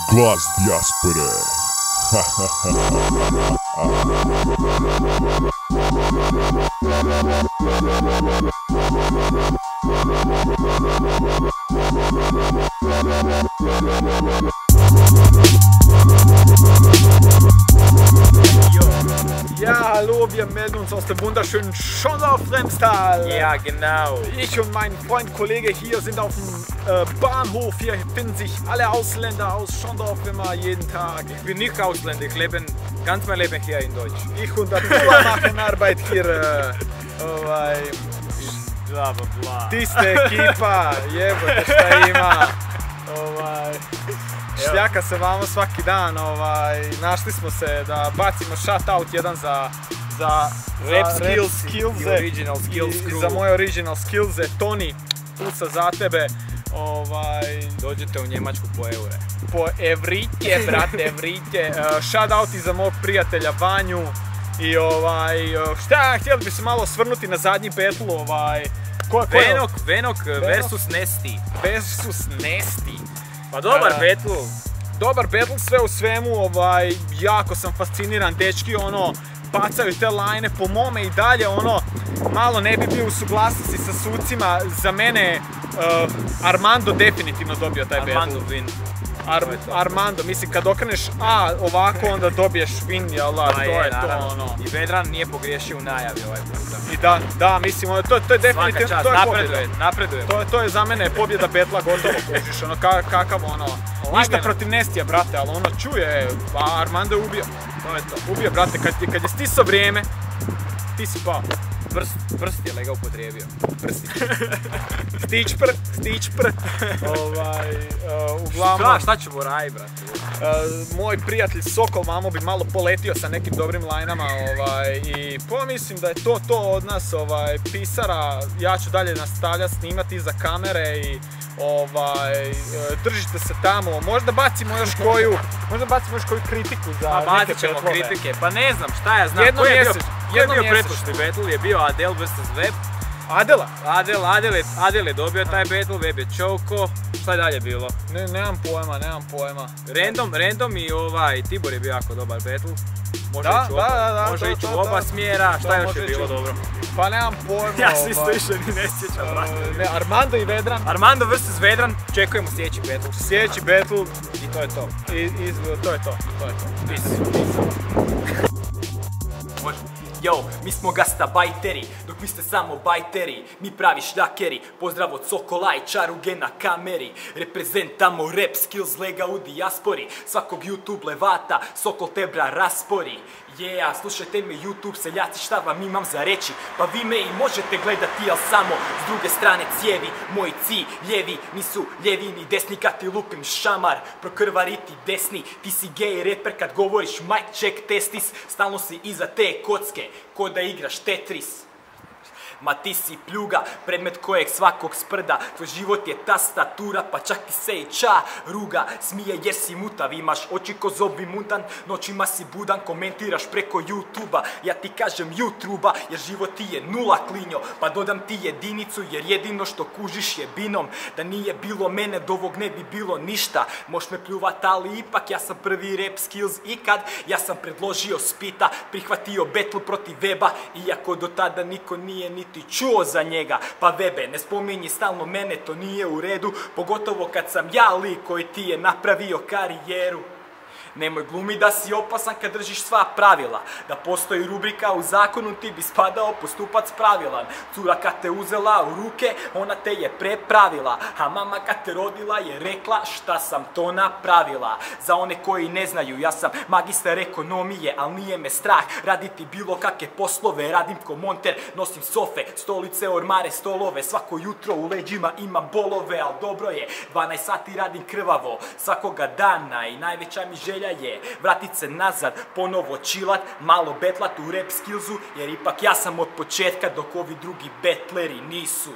Glas dijaspore. Ja, hallo, wir melden uns aus dem wunderschönen Schondorf-Remstal. Ja, genau. Ich und mein Freund, Kollege hier sind auf dem Bahnhof. Hier finden sich alle Ausländer aus Schondorf immer jeden Tag. Ich bin nicht Ausländer, ich lebe ganz mein Leben hier in Deutsch. Ich und Abdullah machen Arbeit hier. Bla bla bla. Ti ste ekipa, jebote šta ima. Šljaka se vamo svaki dan, našli smo se da bacimo shoutout jedan za Rap skills, original skills crew. Za moje original skillse, Toni, puca za tebe. Dođete u Njemačku po eure. Po evritje, brate, evritje. Shoutout i za mog prijatelja Vanju. I htjeli bi se malo svrnuti na zadnji battle, Venok versus Nesti. Versus Nesti. Pa dobar battle. Dobar battle, sve u svemu, jako sam fasciniran, dečki, bacaju te lajne, po mome i dalje, malo ne bi bio u suglasnosti sa sucima, za mene Armando definitivno dobio taj battle. Armando win. Armando, mislim, kad okreneš A ovako, onda dobiješ win, jel'a, to je to, I Vedran nije pogriješio u najavi ovaj puta. I da, mislim, to je definitivno, Svaka čast, napreduje. To je za mene pobjeda betla gotovo, kužiš, kakav, ništa protiv Nestija, brate, ali čuje, Armando je ubio. To je to, ubio, brate, kad je stisao vrijeme, ti si pao. Prst je lega upotrijebio. Stičpr. Uglavnom... Šta ćemo raditi, brate? Moj prijatelj Sokol Mamo bi malo poletio sa nekim dobrim lajnama i pomislim da je to od nas pisara. Ja ću dalje nastavljati snimati iza kamere i držite se tamo. Možda bacimo još koju kritiku za neke bacit ćemo betlove. kritike, pa ne znam, šta ja znam. Jedno pretprošli battle je bio Adel vs. Web. Adela? Adel je dobio taj battle, Web je čovko. Šta je dalje bilo? Nemam pojma. Random i Tibor je bio jako dobar battle. Može ići u oba smjera, šta još je bilo dobro? Pa nemam pojma. Ja se isto više ni ne sjećam. Armando i Vedran. Armando vs. Vedran, čekujemo sljedeći battle. Sljedeći battle. I to je to. To je to. Peace. Yo, mi smo gastarbajteri, dok vi ste samo bajteri. Mi pravi šljakeri, pozdrav od Sokola i Čaruge na kameri. Reprezentamo rap skills lega u dijaspori. Svakog YouTube levata, Sokol tebra raspori. Slušajte me YouTube seljaci, šta vam imam za reći. Pa vi me i možete gledati, al samo s druge strane cijevi. Moji ciljevi nisu ljevi ni desni, kad ti lupim šamar, prokrvariti desni. Ti si gay reper kad govoriš mic check testis. Stalno si iza te kocke, ko da igraš Tetris. Ma ti si pljuga, predmet kojeg svakog sprda. Tvoj život je tastatura, pa čak ti se i ruga. Smije jer si mutav, imaš oči ko zobi mundan. Noćima si budan, komentiraš preko YouTube-a. Ja ti kažem YouTube-a, jer život ti je nula, klinjo. Pa dodam ti jedinicu, jer jedino što kužiš je binom. Da nije bilo mene, do ovog ne bi bilo ništa. Moš me pljuvat, ali ipak ja sam prvi rap skills ikad. Ja sam predložio spita, prihvatio battle protiv Weba. Iako do tada niko nije niti čuo za njega. Pa Webe, ne spominji stalno mene, to nije u redu. Pogotovo kad sam ja lik koji ti je napravio karijeru. Nemoj glumi da si opasan kad držiš sva pravila. Da postoji rubrika u zakonu, ti bi spadao postupac pravilan. Cura kad te uzela u ruke, ona te je prepravila. A mama kad te rodila je rekla šta sam to napravila. Za one koji ne znaju, ja sam magistar ekonomije, al nije me strah raditi bilo kakve poslove. Radim ko monter, nosim sofe, stolice, ormare, stolove. Svako jutro u leđima imam bolove, al dobro je, 12 sati radim krvavo svakoga dana i najveća mi želja je vratit se nazad, ponovo chillat, malo betlat u rap skillsu, jer ipak ja sam od početka dok ovi drugi betleri nisu.